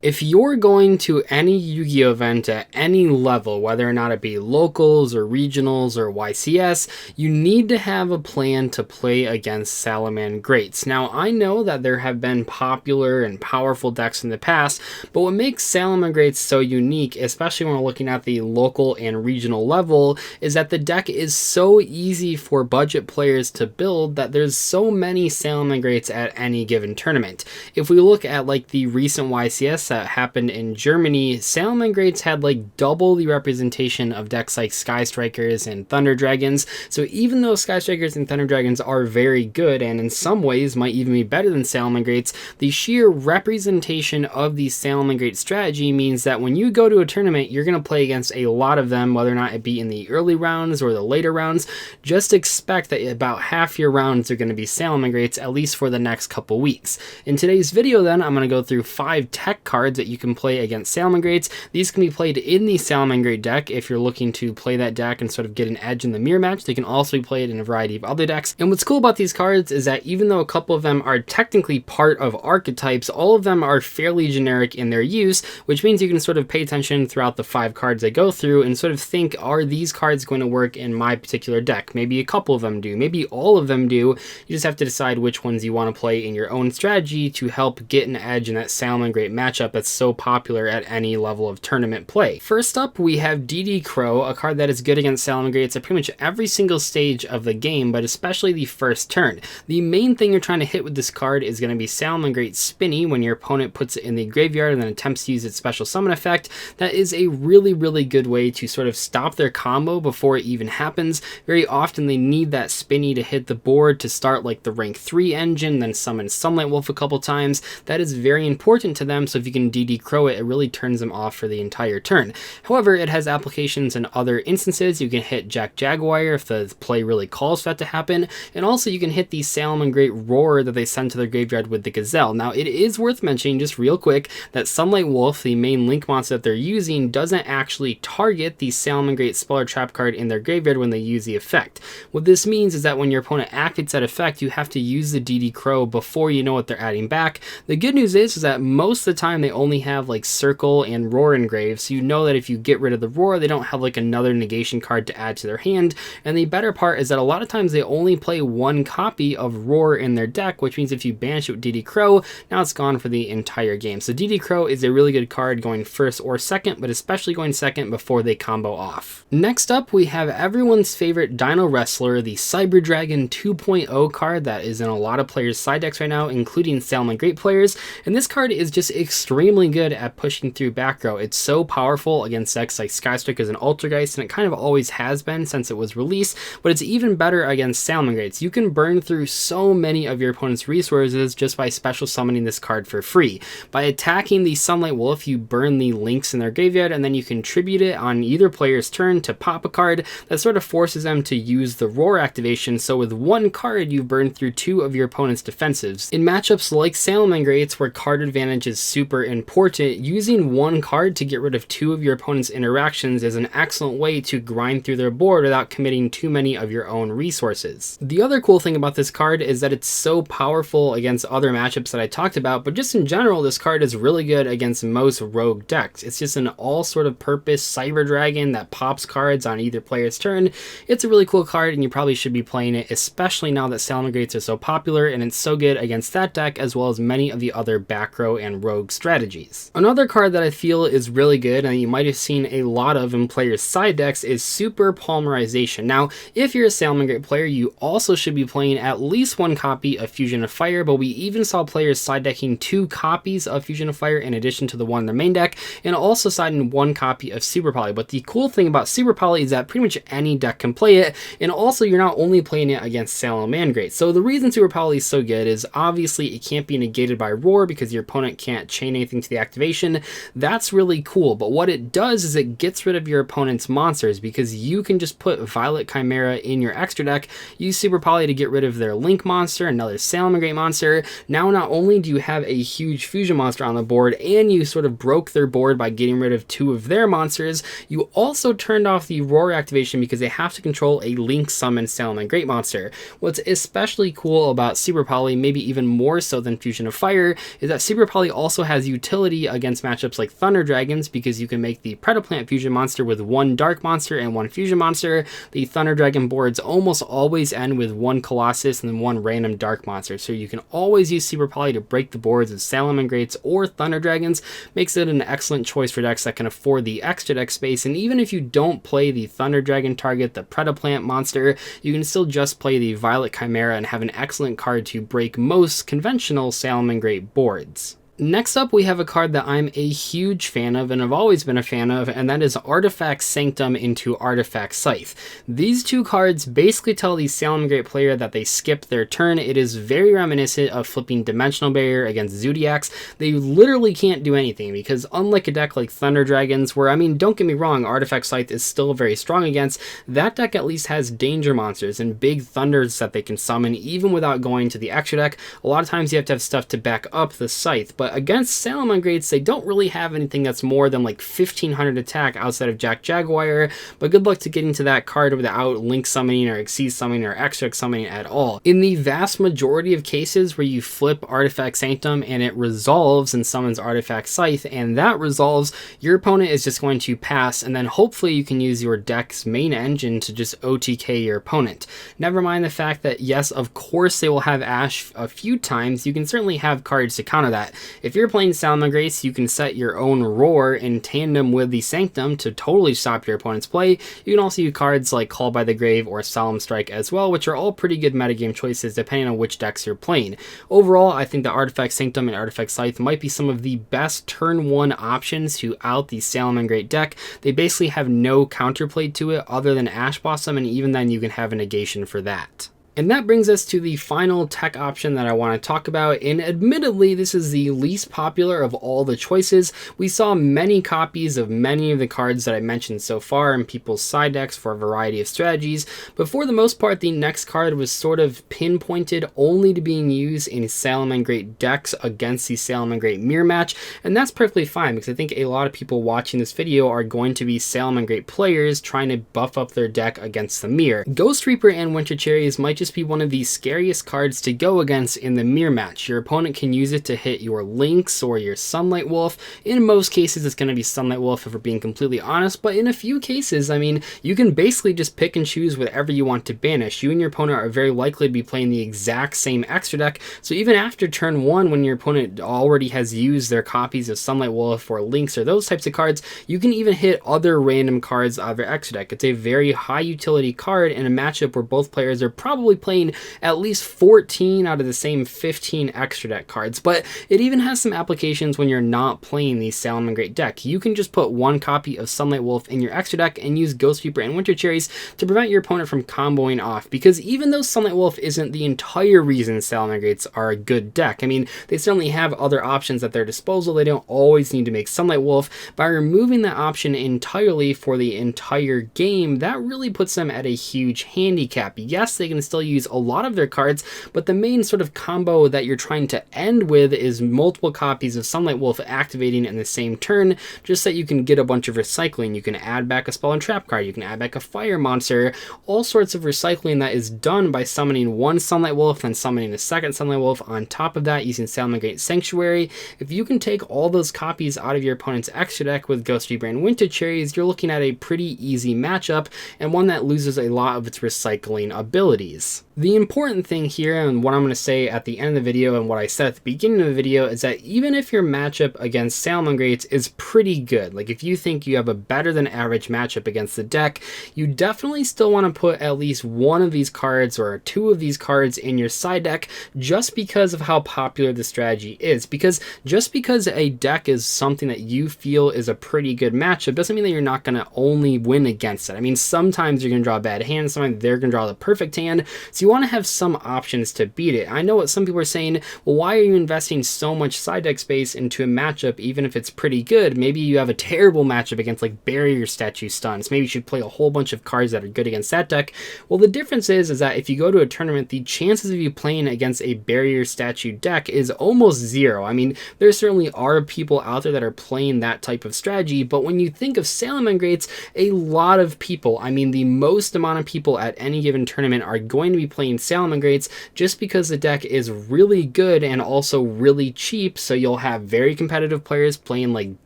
If you're going to any Yu-Gi-Oh event at any level, whether or not it be locals or regionals or YCS, you need to have a plan to play against Salamangreats. Now, I know that there have been popular and powerful decks in the past, but what makes Salamangreats so unique, especially when we're looking at the local and regional level, is that the deck is so easy for budget players to build that there's so many Salamangreats at any given tournament. If we look at like the recent YCS that happened in Germany, Salamangreats had like double the representation of decks like Sky Strikers and Thunder Dragons. So even though Sky Strikers and Thunder Dragons are very good and in some ways might even be better than Salamangreats, the sheer representation of the Salamangreat strategy means that when you go to a tournament, you're going to play against a lot of them, whether or not it be in the early rounds or the later rounds. Just expect that about half your rounds are going to be Salamangreats, at least for the next couple weeks. In today's video then, I'm going to go through 5 tech cards that you can play against Salamangreats. These can be played in the Salamangreat deck if you're looking to play that deck and sort of get an edge in the mirror match. They can also be played in a variety of other decks. And what's cool about these cards is that even though a couple of them are technically part of archetypes, all of them are fairly generic in their use, which means you can sort of pay attention throughout the 5 cards I go through and sort of think, are these cards going to work in my particular deck? Maybe a couple of them do, maybe all of them do. You just have to decide which ones you want to play in your own strategy to help get an edge in that Salamangreat matchup that's so popular at any level of tournament play. First up, we have Dede Crow, a card that is good against Salamangreats at pretty much every single stage of the game, but especially the first turn. The main thing you're trying to hit with this card is going to be Salamangreat Spinny when your opponent puts it in the graveyard and then attempts to use its special summon effect. That is a really, really good way to sort of stop their combo before it even happens. Very often they need that Spinny to hit the board to start like the rank 3 engine, then summon Sunlight Wolf a couple times. That is very important to them, so if you can Dede Crow it really turns them off for the entire turn. However, it has applications in other instances. You can hit Jack Jaguar if the play really calls for that to happen, and also you can hit the Salamangreat Roar that they send to their graveyard with the Gazelle. Now, it is worth mentioning just real quick that Sunlight Wolf, the main link monster that they're using, doesn't actually target the Salamangreat spell or trap card in their graveyard when they use the effect. What this means is that when your opponent activates that effect, you have to use the Dede Crow before you know what they're adding back. The good news is that most of the time they only have like Circle and Roar engraved, so you know that if you get rid of the Roar, they don't have like another negation card to add to their hand. And the better part is that a lot of times they only play one copy of Roar in their deck, which means if you banish it with Dede Crow, now it's gone for the entire game. So Dede Crow is a really good card going first or second, but especially going second before they combo off. Next up, we have everyone's favorite Dino Wrestler, the Cyber Dragon 2.0 card that is in a lot of players' side decks right now, including Salamangreat players. And this card is just extremely good at pushing through back row. It's so powerful against decks like Sky Strikers and Ultrageist, and it kind of always has been since it was released, but it's even better against Salamangreats. You can burn through so many of your opponent's resources just by special summoning this card for free. By attacking the Sunlight Wolf, you burn the links in their graveyard, and then you contribute it on either player's turn to pop a card that sort of forces them to use the Roar activation, so with one card you burn through 2 of your opponent's defensives. In matchups like Salamangreats, where card advantage is super important, using one card to get rid of 2 of your opponent's interactions is an excellent way to grind through their board without committing too many of your own resources. The other cool thing about this card is that it's so powerful against other matchups that I talked about, but just in general, this card is really good against most rogue decks. It's just an all sort of purpose Cyber Dragon that pops cards on either player's turn. It's a really cool card, and you probably should be playing it, especially now that Salamangreats are so popular, and it's so good against that deck as well as many of the other back row and rogue strategies. Another card that I feel is really good, and you might have seen a lot of in players' side decks, is Super Polymerization. Now, if you're a Salamangreat player, you also should be playing at least one copy of Fusion of Fire, but we even saw players side decking 2 copies of Fusion of Fire in addition to the one in their main deck, and also siding 1 copy of Super Poly. But the cool thing about Super Poly is that pretty much any deck can play it, and also you're not only playing it against Salamangreat. So the reason Super Poly is so good is obviously it can't be negated by Roar because your opponent can't chain anything to the activation. That's really cool, but what it does is it gets rid of your opponent's monsters because you can just put Violet Chimera in your extra deck, use Super Poly to get rid of their Link monster, another Salamangreat monster. Now not only do you have a huge fusion monster on the board and you sort of broke their board by getting rid of 2 of their monsters, you also turned off the Roar activation because they have to control a Link summon Salamangreat monster. What's especially cool about Super Poly, maybe even more so than Fusion of Fire, is that Super Poly also has utility against matchups like Thunder Dragons because you can make the Predaplant fusion monster with one Dark monster and one fusion monster. The Thunder Dragon boards almost always end with one Colossus and then one random Dark monster, so you can always use Super Poly to break the boards of Salamangreats or Thunder Dragons. Makes it an excellent choice for decks that can afford the extra deck space, and even if you don't play the Thunder Dragon target, the Predaplant monster, you can still just play the Violet Chimera and have an excellent card to break most conventional Salamangreat boards. Next up, we have a card that I'm a huge fan of and have always been a fan of, and that is Artifact Sanctum into Artifact Scythe. These two cards basically tell the Salamangreat player that they skip their turn. It is very reminiscent of flipping Dimensional Barrier against Zodiacs. They literally can't do anything because unlike a deck like Thunder Dragons, where, I mean, don't get me wrong, Artifact Scythe is still very strong against, that deck at least has danger monsters and big thunders that they can summon even without going to the extra deck. A lot of times you have to have stuff to back up the Scythe, but against Salamangreats, they don't really have anything that's more than like 1500 attack outside of Jack Jaguar, but good luck to getting to that card without Link summoning or Exceed summoning or extra summoning at all. In the vast majority of cases where you flip Artifact Sanctum and it resolves and summons Artifact Scythe, and that resolves, your opponent is just going to pass, and then hopefully you can use your deck's main engine to just OTK your opponent. Never mind the fact that, yes, of course they will have Ash a few times, you can certainly have cards to counter that. If you're playing Salamangreats, you can set your own Roar in tandem with the Sanctum to totally stop your opponent's play. You can also use cards like Call by the Grave or Solemn Strike as well, which are all pretty good metagame choices depending on which decks you're playing. Overall, I think the Artifact Sanctum and Artifact Scythe might be some of the best turn 1 options to out the Salamangreat deck. They basically have no counterplay to it other than Ash Blossom, and even then you can have a negation for that. And that brings us to the final tech option that I want to talk about, and admittedly this is the least popular of all the choices. We saw many copies of many of the cards that I mentioned so far in people's side decks for a variety of strategies, but for the most part the next card was sort of pinpointed only to being used in Salamangreat decks against the Salamangreat mirror match, and that's perfectly fine because I think a lot of people watching this video are going to be Salamangreat players trying to buff up their deck against the mirror. Ghost Reaper and Winter Cherries might just be one of the scariest cards to go against in the mirror match. Your opponent can use it to hit your Lynx or your Sunlight Wolf. In most cases it's going to be Sunlight Wolf if we're being completely honest, but in a few cases, I mean, you can basically just pick and choose whatever you want to banish. You and your opponent are very likely to be playing the exact same extra deck, so even after turn 1 when your opponent already has used their copies of Sunlight Wolf or Lynx or those types of cards, you can even hit other random cards out of their extra deck. It's a very high utility card in a matchup where both players are probably playing at least 14 out of the same 15 extra deck cards, but it even has some applications when you're not playing the Salamangreat deck. You can just put one copy of Sunlight Wolf in your extra deck and use Ghost Reaper and Winter Cherries to prevent your opponent from comboing off, because even though Sunlight Wolf isn't the entire reason Salamangreats are a good deck, I mean, they certainly have other options at their disposal. They don't always need to make Sunlight Wolf. By removing that option entirely for the entire game, that really puts them at a huge handicap. Yes, they can still use a lot of their cards, but the main sort of combo that you're trying to end with is multiple copies of Sunlight Wolf activating in the same turn, just so you can get a bunch of recycling. You can add back a spell and trap card, you can add back a fire monster, all sorts of recycling that is done by summoning one Sunlight Wolf, then summoning a second Sunlight Wolf on top of that using Salamangreat Sanctuary. If you can take all those copies out of your opponent's extra deck with Ghost Reaper and Winter Cherries, you're looking at a pretty easy matchup, and one that loses a lot of its recycling abilities. The important thing here, and what I'm going to say at the end of the video and what I said at the beginning of the video, is that even if your matchup against Salamangreats is pretty good, like if you think you have a better than average matchup against the deck, you definitely still want to put at least one of these cards or two of these cards in your side deck, just because of how popular the strategy is. Because just because a deck is something that you feel is a pretty good matchup doesn't mean that you're not going to only win against it. I mean, sometimes you're going to draw a bad hand, sometimes they're going to draw the perfect hand, so you want to have some options to beat it. I know what some people are saying, well, why are you investing so much side deck space into a matchup even if it's pretty good? Maybe you have a terrible matchup against like Barrier Statue Stuns. Maybe you should play a whole bunch of cards that are good against that deck. Well, the difference is that if you go to a tournament, the chances of you playing against a Barrier Statue deck is almost zero. I mean, there certainly are people out there that are playing that type of strategy, but when you think of Salamangreats, a lot of people, I mean the most amount of people at any given tournament, are going going to be playing Salamangreats just because the deck is really good and also really cheap, so you'll have very competitive players playing like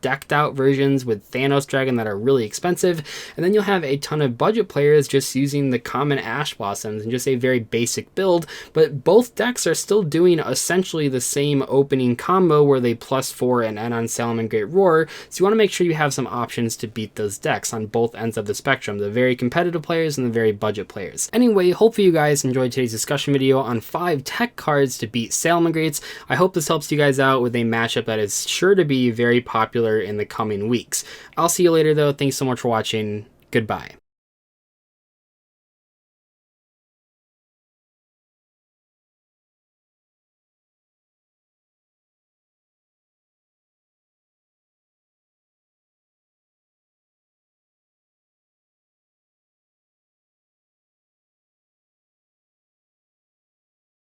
decked out versions with Thanos Dragon that are really expensive, and then you'll have a ton of budget players just using the common Ash Blossoms and just a very basic build, but both decks are still doing essentially the same opening combo where they +4 and end on Salamangreat Roar, so you want to make sure you have some options to beat those decks on both ends of the spectrum, the very competitive players and the very budget players. Anyway, hopefully you guys enjoyed today's discussion video on 5 tech cards to beat Salamangreats. I hope this helps you guys out with a matchup that is sure to be very popular in the coming weeks. I'll see you later though. Thanks so much for watching. Goodbye.